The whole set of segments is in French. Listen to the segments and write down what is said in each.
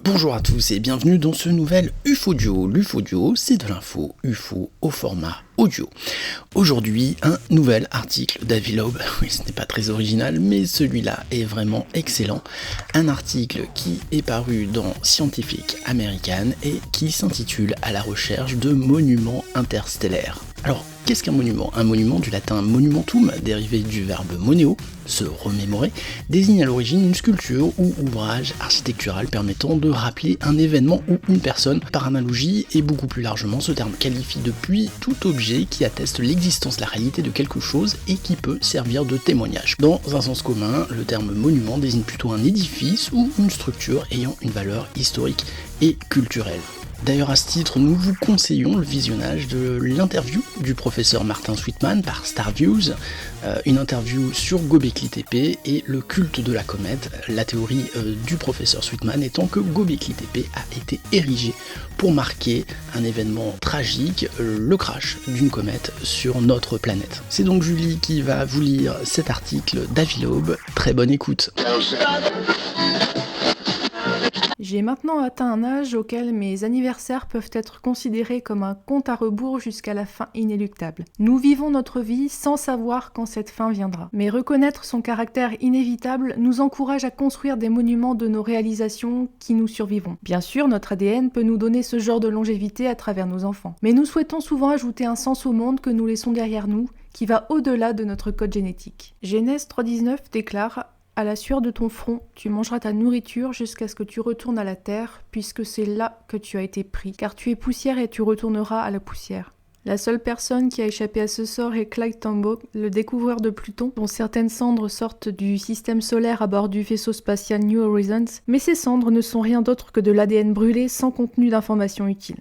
Bonjour à tous et bienvenue dans ce nouvel UFOdio. L'UFOdio, c'est de l'info UFO au format audio. Aujourd'hui, un nouvel article d'Avi Loeb. Oui, ce n'est pas très original, mais celui-là est vraiment excellent. Un article qui est paru dans Scientific American et qui s'intitule « À la recherche de monuments interstellaires ». Alors, qu'est-ce qu'un monument ? Un monument, du latin monumentum, dérivé du verbe moneo, se remémorer, désigne à l'origine une sculpture ou ouvrage architectural permettant de rappeler un événement ou une personne. Par analogie, et beaucoup plus largement, ce terme qualifie depuis tout objet qui atteste l'existence, la réalité de quelque chose et qui peut servir de témoignage. Dans un sens commun, le terme monument désigne plutôt un édifice ou une structure ayant une valeur historique et culturelle. D'ailleurs, à ce titre, nous vous conseillons le visionnage de l'interview du professeur Martin Sweetman par StarViews, une interview sur Göbekli Tepe et le culte de la comète, la théorie du professeur Sweetman étant que Göbekli Tepe a été érigé pour marquer un événement tragique, le crash d'une comète sur notre planète. C'est donc Julie qui va vous lire cet article d'Avi Loeb. Très bonne écoute. J'ai maintenant atteint un âge auquel mes anniversaires peuvent être considérés comme un compte à rebours jusqu'à la fin inéluctable. Nous vivons notre vie sans savoir quand cette fin viendra. Mais reconnaître son caractère inévitable nous encourage à construire des monuments de nos réalisations qui nous survivront. Bien sûr, notre ADN peut nous donner ce genre de longévité à travers nos enfants. Mais nous souhaitons souvent ajouter un sens au monde que nous laissons derrière nous, qui va au-delà de notre code génétique. Genèse 3.19 déclare: « À la sueur de ton front, tu mangeras ta nourriture jusqu'à ce que tu retournes à la terre, puisque c'est là que tu as été pris, car tu es poussière et tu retourneras à la poussière. » La seule personne qui a échappé à ce sort est Clyde Tombaugh, le découvreur de Pluton, dont certaines cendres sortent du système solaire à bord du vaisseau spatial New Horizons, mais ces cendres ne sont rien d'autre que de l'ADN brûlé sans contenu d'informations utiles.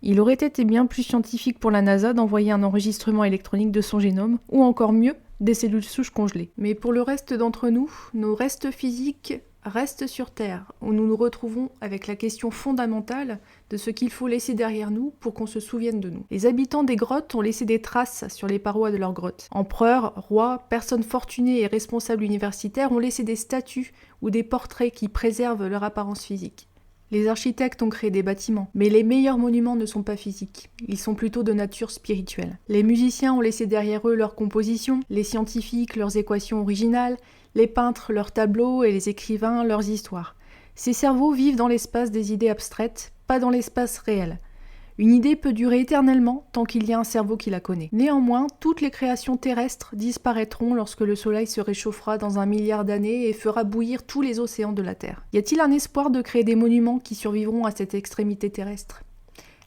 Il aurait été bien plus scientifique pour la NASA d'envoyer un enregistrement électronique de son génome, ou encore mieux, des cellules souches congelées. Mais pour le reste d'entre nous, nos restes physiques restent sur Terre, où nous nous retrouvons avec la question fondamentale de ce qu'il faut laisser derrière nous pour qu'on se souvienne de nous. Les habitants des grottes ont laissé des traces sur les parois de leurs grottes. Empereurs, rois, personnes fortunées et responsables universitaires ont laissé des statues ou des portraits qui préservent leur apparence physique. Les architectes ont créé des bâtiments, mais les meilleurs monuments ne sont pas physiques, ils sont plutôt de nature spirituelle. Les musiciens ont laissé derrière eux leurs compositions, les scientifiques leurs équations originales, les peintres leurs tableaux et les écrivains leurs histoires. Ces cerveaux vivent dans l'espace des idées abstraites, pas dans l'espace réel. Une idée peut durer éternellement tant qu'il y a un cerveau qui la connaît. Néanmoins, toutes les créations terrestres disparaîtront lorsque le soleil se réchauffera dans 1 milliard d'années et fera bouillir tous les océans de la Terre. Y a-t-il un espoir de créer des monuments qui survivront à cette extrémité terrestre ?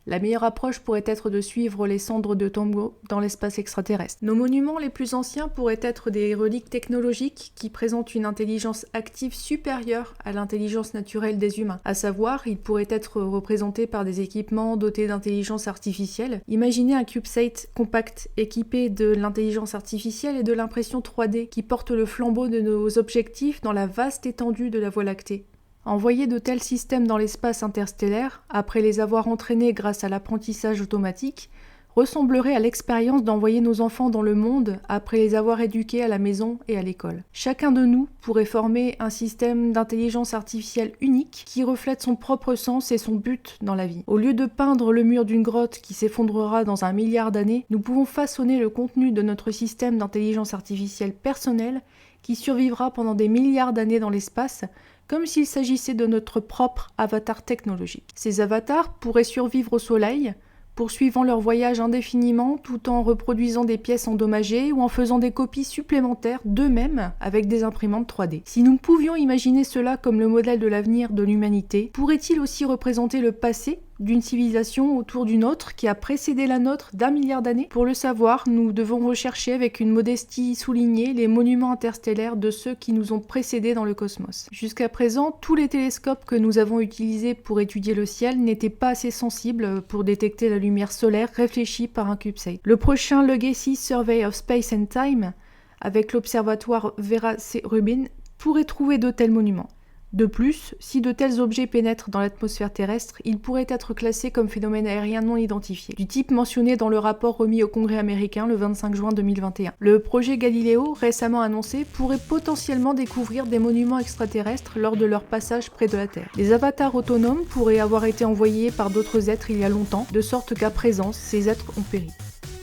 La meilleure approche pourrait être de suivre les cendres de Tombaugh dans l'espace extraterrestre. Nos monuments les plus anciens pourraient être des reliques technologiques qui présentent une intelligence active supérieure à l'intelligence naturelle des humains. À savoir, ils pourraient être représentés par des équipements dotés d'intelligence artificielle. Imaginez un CubeSat compact équipé de l'intelligence artificielle et de l'impression 3D qui porte le flambeau de nos objectifs dans la vaste étendue de la Voie lactée. Envoyer de tels systèmes dans l'espace interstellaire, après les avoir entraînés grâce à l'apprentissage automatique, ressemblerait à l'expérience d'envoyer nos enfants dans le monde après les avoir éduqués à la maison et à l'école. Chacun de nous pourrait former un système d'intelligence artificielle unique qui reflète son propre sens et son but dans la vie. Au lieu de peindre le mur d'une grotte qui s'effondrera dans 1 milliard d'années, nous pouvons façonner le contenu de notre système d'intelligence artificielle personnel qui survivra pendant des milliards d'années dans l'espace, comme s'il s'agissait de notre propre avatar technologique. Ces avatars pourraient survivre au soleil, poursuivant leur voyage indéfiniment tout en reproduisant des pièces endommagées ou en faisant des copies supplémentaires d'eux-mêmes avec des imprimantes 3D. Si nous pouvions imaginer cela comme le modèle de l'avenir de l'humanité, pourrait-il aussi représenter le passé d'une civilisation autour d'une autre qui a précédé la nôtre d'1 milliard d'années? Pour le savoir, nous devons rechercher avec une modestie soulignée les monuments interstellaires de ceux qui nous ont précédés dans le cosmos. Jusqu'à présent, tous les télescopes que nous avons utilisés pour étudier le ciel n'étaient pas assez sensibles pour détecter la lumière solaire réfléchie par un CubeSat. Le prochain Legacy Survey of Space and Time, avec l'observatoire Vera C. Rubin, pourrait trouver de tels monuments. De plus, si de tels objets pénètrent dans l'atmosphère terrestre, ils pourraient être classés comme phénomènes aériens non identifiés, du type mentionné dans le rapport remis au Congrès américain le 25 juin 2021. Le projet Galileo, récemment annoncé, pourrait potentiellement découvrir des monuments extraterrestres lors de leur passage près de la Terre. Les avatars autonomes pourraient avoir été envoyés par d'autres êtres il y a longtemps, de sorte qu'à présent, ces êtres ont péri.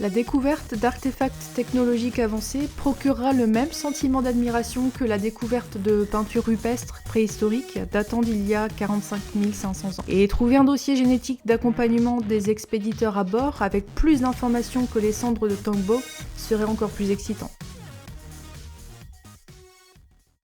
La découverte d'artefacts technologiques avancés procurera le même sentiment d'admiration que la découverte de peintures rupestres préhistoriques datant d'il y a 45 500 ans. Et trouver un dossier génétique d'accompagnement des expéditeurs à bord avec plus d'informations que les cendres de Tombaugh serait encore plus excitant.